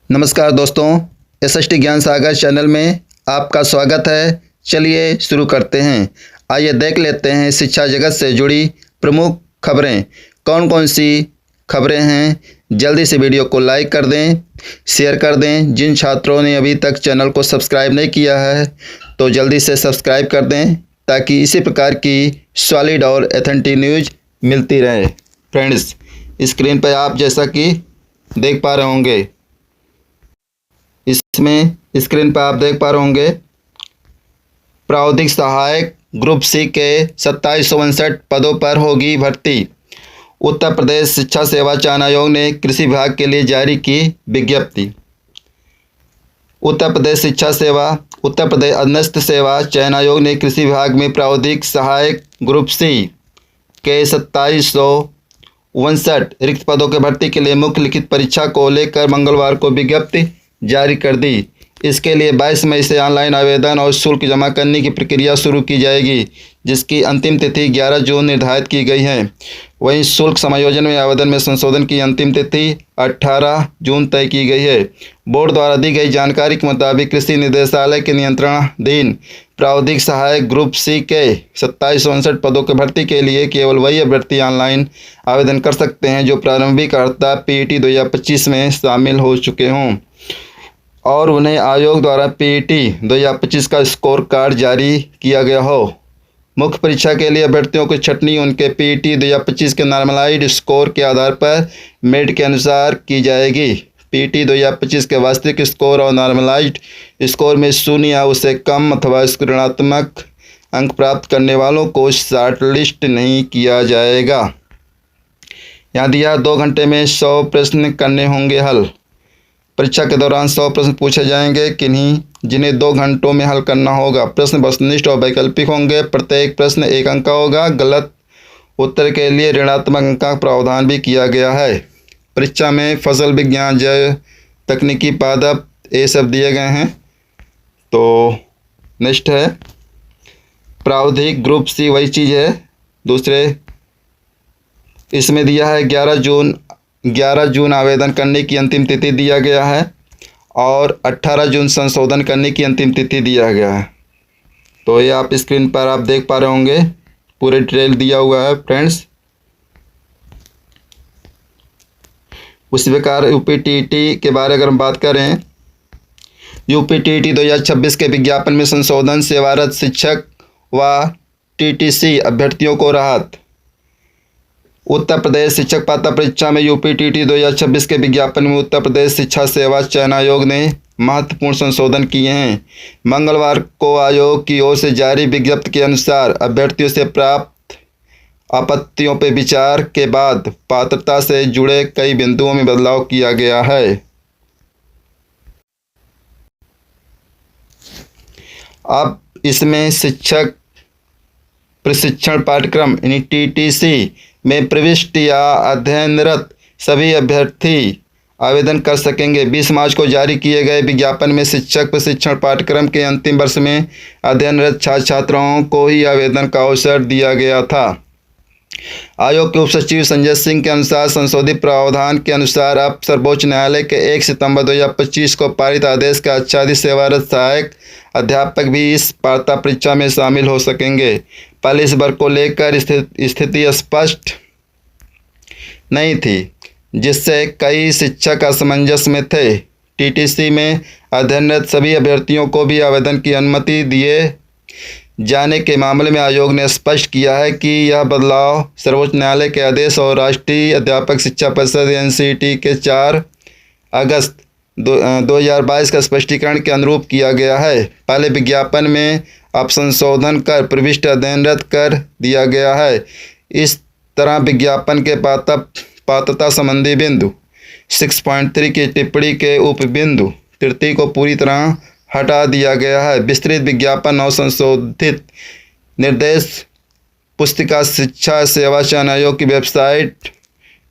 नमस्कार दोस्तों, एसएसटी ज्ञान सागर चैनल में आपका स्वागत है। चलिए शुरू करते हैं। आइए देख लेते हैं शिक्षा जगत से जुड़ी प्रमुख खबरें कौन कौन सी खबरें हैं। जल्दी से वीडियो को लाइक कर दें, शेयर कर दें। जिन छात्रों ने अभी तक चैनल को सब्सक्राइब नहीं किया है तो जल्दी से सब्सक्राइब कर दें ताकि इसी प्रकार की सॉलिड और एथेंटिक न्यूज मिलती रहे। फ्रेंड्स, स्क्रीन पर आप जैसा कि देख पा रहे होंगे, इसमें स्क्रीन पर आप देख पा रहे होंगे प्रावधानिक सहायक ग्रुप सी के 2759 पदों पर होगी भर्ती। उत्तर प्रदेश शिक्षा सेवा चयन आयोग ने कृषि विभाग के लिए जारी की विज्ञप्ति। उत्तर प्रदेश अधीनस्थ सेवा चयन आयोग ने कृषि विभाग में प्रावधानिक सहायक ग्रुप सी के 2759 रिक्त पदों के भर्ती के लिए मुख्य लिखित परीक्षा को लेकर मंगलवार को विज्ञप्ति जारी कर दी। इसके लिए 22 मई से ऑनलाइन आवेदन और शुल्क जमा करने की प्रक्रिया शुरू की जाएगी, जिसकी अंतिम तिथि 11 जून निर्धारित की गई है। वहीं शुल्क समायोजन में आवेदन में संशोधन की अंतिम तिथि 18 जून तय की गई है। बोर्ड द्वारा दी गई जानकारी के मुताबिक कृषि निदेशालय के नियंत्रणाधीन प्रावधानिक सहायक ग्रुप सी के 2759 पदों के भर्ती के लिए केवल वही अभ्यर्थी ऑनलाइन आवेदन कर सकते हैं जो प्रारंभिक अर्थात पीईटी 2025 में शामिल हो चुके हों और उन्हें आयोग द्वारा पीईटी 2025 का स्कोर कार्ड जारी किया गया हो। मुख्य परीक्षा के लिए अभ्यर्थियों की छंटनी उनके पीईटी 2025 के नॉर्मलाइज्ड स्कोर के आधार पर मेरिट के अनुसार की जाएगी। पीईटी 2025 के वास्तविक स्कोर और नॉर्मलाइज्ड स्कोर में 0 या उससे कम अथवा ऋणात्मक अंक प्राप्त करने वालों को शॉर्टलिस्ट नहीं किया जाएगा। यहाँ दिया 2 घंटे में 100 प्रश्न करने होंगे हल। परीक्षा के दौरान 100 प्रश्न पूछे जाएंगे जिन्हें 2 घंटों में हल करना होगा। प्रश्न वस्तुनिष्ठ और वैकल्पिक होंगे। प्रत्येक प्रश्न 1 अंक का होगा। गलत उत्तर के लिए ऋणात्मक अंक का प्रावधान भी किया गया है। परीक्षा में फसल विज्ञान, जैव तकनीकी, पादप ये सब दिए गए हैं। तो नेक्स्ट है प्रावधानिक ग्रुप सी, वही चीज़ है। दूसरे इसमें दिया है 11 जून आवेदन करने की अंतिम तिथि दिया गया है और 18 जून संशोधन करने की अंतिम तिथि दिया गया है। तो ये आप स्क्रीन पर आप देख पा रहे होंगे, पूरे डिटेल दिया हुआ है फ्रेंड्स। उसी प्रकार यूपीटीटी के बारे में अगर हम बात करें, यूपीटीटी 2026 के विज्ञापन में संशोधन, सेवारत शिक्षक व टीटीसी अभ्यर्थियों को राहत। उत्तर प्रदेश शिक्षक पात्रता परीक्षा में यूपीटीटी 2026 के विज्ञापन में उत्तर प्रदेश शिक्षा सेवा चयन आयोग ने महत्वपूर्ण संशोधन किए हैं। मंगलवार को आयोग की ओर से जारी विज्ञप्ति के अनुसार अभ्यर्थियों से प्राप्त आपत्तियों पर विचार के बाद पात्रता से जुड़े कई बिंदुओं में बदलाव किया गया है। अब इसमें शिक्षक प्रशिक्षण पाठ्यक्रम यानी टीटीसी में प्रविष्ट या अध्ययनरत सभी अभ्यर्थी आवेदन कर सकेंगे। 20 मार्च को जारी किए गए विज्ञापन में शिक्षक प्रशिक्षण पाठ्यक्रम के अंतिम वर्ष में अध्ययनरत छात्र छात्राओं को ही आवेदन का अवसर दिया गया था। आयोग के उप सचिव संजय सिंह के अनुसार संशोधित प्रावधान के अनुसार अब सर्वोच्च न्यायालय के 1 सितंबर 2025 को पारित आदेश का आच्छादित सेवारत सहायक अध्यापक भी इस पात्रता परीक्षा में शामिल हो सकेंगे। पहले इस वर्ग को लेकर स्थिति स्पष्ट नहीं थी, जिससे कई शिक्षक असमंजस में थे। टीटीसी में अध्ययनरत सभी अभ्यर्थियों को भी आवेदन की अनुमति दिए जाने के मामले में आयोग ने स्पष्ट किया है कि यह बदलाव सर्वोच्च न्यायालय के आदेश और राष्ट्रीय अध्यापक शिक्षा परिषद एनसीटी के 4 अगस्त 2022 का स्पष्टीकरण के अनुरूप किया गया है। पहले विज्ञापन में अब संशोधन कर प्रविष्ट अध्ययनरत कर दिया गया है। इस तरह विज्ञापन के पात्रता संबंधी बिंदु 6.3 की टिप्पणी के उपबिंदु तृतीय को पूरी तरह हटा दिया गया है। विस्तृत विज्ञापन और संशोधित निर्देश पुस्तिका शिक्षा सेवा चयन आयोग की वेबसाइट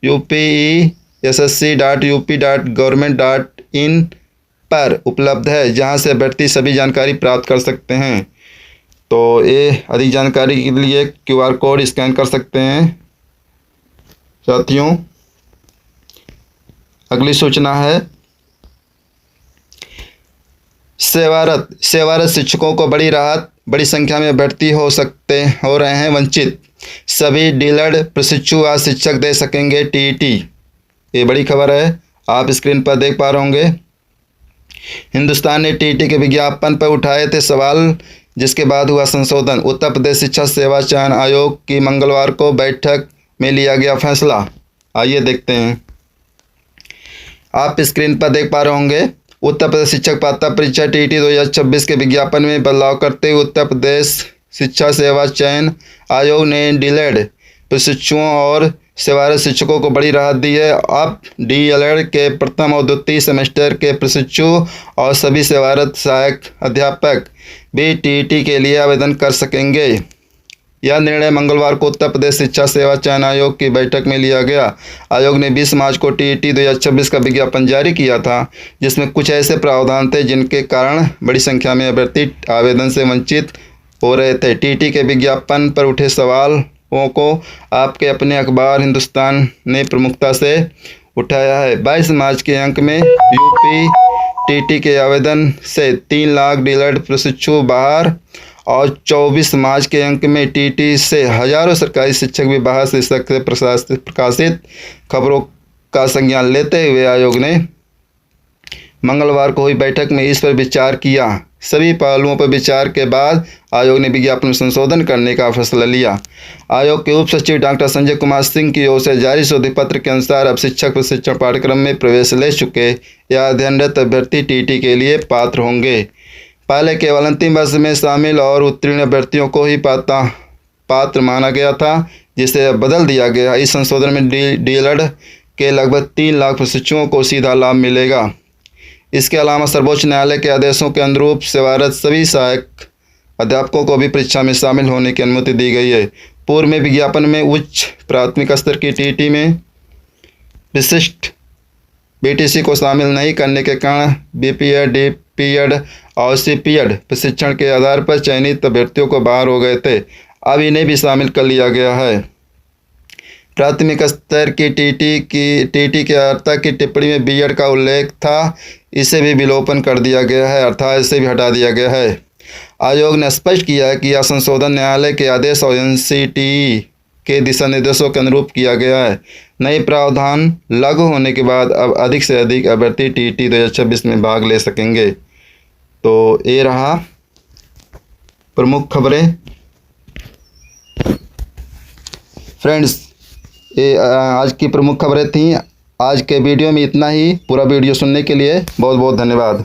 upessc.up.government.in पर उपलब्ध है, जहां से अभ्यर्थी सभी जानकारी प्राप्त कर सकते हैं। तो ये अधिक जानकारी के लिए QR कोड स्कैन कर सकते हैं। साथियों, अगली सूचना है सेवारत शिक्षकों को बड़ी राहत, बड़ी संख्या में भर्ती हो रहे हैं वंचित। सभी डीलर प्रशिक्षु आज शिक्षक दे सकेंगे टीईटी। ये बड़ी खबर है, आप स्क्रीन पर देख पा रहे होंगे। हिंदुस्तान ने टीईटी के विज्ञापन पर उठाए थे सवाल, जिसके बाद हुआ संशोधन। उत्तर प्रदेश शिक्षक सेवा चयन आयोग की मंगलवार को बैठक में लिया गया फैसला। आइए देखते हैं, आप स्क्रीन पर देख पा रहे होंगे। उत्तर प्रदेश शिक्षक पात्रता परीक्षा टीईटी 2026 के विज्ञापन में बदलाव करते हुए उत्तर प्रदेश शिक्षा सेवा चयन आयोग ने डीएलएड प्रशिक्षुओं और सेवारत शिक्षकों को बड़ी राहत दी है। अब डीएलएड के प्रथम और द्वितीय सेमेस्टर के प्रशिक्षु और सभी सेवारत सहायक अध्यापक भी टीईटी के लिए आवेदन कर सकेंगे। यह निर्णय मंगलवार को उत्तर प्रदेश शिक्षा सेवा चयन आयोग की बैठक में लिया गया। आयोग ने 20 मार्च को टीईटी 2026 का विज्ञापन जारी किया था, जिसमें कुछ ऐसे प्रावधान थे जिनके कारण बड़ी संख्या में अभ्यर्थी आवेदन से वंचित हो रहे थे। टीईटी के विज्ञापन पर उठे सवालों को आपके अपने अखबार हिंदुस्तान ने प्रमुखता से उठाया है। 22 मार्च के अंक में यूपी टीईटी के आवेदन से 3 लाख डीलर प्रशिक्षु बाहर और 24 मार्च के अंक में टीईटी से हजारों सरकारी शिक्षक भी बाहर शीर्षक से प्रकाशित खबरों का संज्ञान लेते हुए आयोग ने मंगलवार को हुई बैठक में इस पर विचार किया। सभी पहलुओं पर विचार के बाद आयोग ने विज्ञापन में संशोधन करने का फैसला लिया। आयोग के उप सचिव डॉक्टर संजय कुमार सिंह की ओर से जारी शोध पत्र के अनुसार अब शिक्षक प्रशिक्षण पाठ्यक्रम में प्रवेश ले चुके या अध्ययनरत अभ्यर्थी टीईटी के लिए पात्र होंगे। पहले केवल अंतिम वर्ष में शामिल और उत्तीर्ण अभ्यर्थियों को ही पात्र माना गया था, जिसे अब बदल दिया गया। इस संशोधन में डीएलएड के लगभग 3 लाख प्रशिक्षुओं को सीधा लाभ मिलेगा। इसके अलावा सर्वोच्च न्यायालय के आदेशों के अनुरूप सेवारत सभी सहायक अध्यापकों को भी परीक्षा में शामिल होने की अनुमति दी गई है। पूर्व में विज्ञापन में उच्च प्राथमिक स्तर की टीईटी में विशिष्ट बीटीसी को शामिल नहीं करने के कारण बीपीएड, डीपीएड और सीपीएड प्रशिक्षण के आधार पर चयनित अभ्यर्थियों को बाहर हो गए थे। अब इन्हें भी शामिल कर लिया गया है। प्राथमिक स्तर की टीईटी के अर्हता की टिप्पणी में बीएड का उल्लेख था, इसे भी विलोपन कर दिया गया है, अर्थात इसे भी हटा दिया गया है। आयोग ने स्पष्ट किया है कि यह संशोधन न्यायालय के आदेश और एनसीटीई के दिशा निर्देशों के अनुरूप किया गया है। नए प्रावधान लागू होने के बाद अब अधिक से अधिक अभ्यर्थी टीईटी 2026 में भाग ले सकेंगे। तो ये रहा प्रमुख खबरें। फ्रेंड्स, ये आज की प्रमुख खबरें थीं। आज के वीडियो में इतना ही। पूरा वीडियो सुनने के लिए बहुत बहुत धन्यवाद।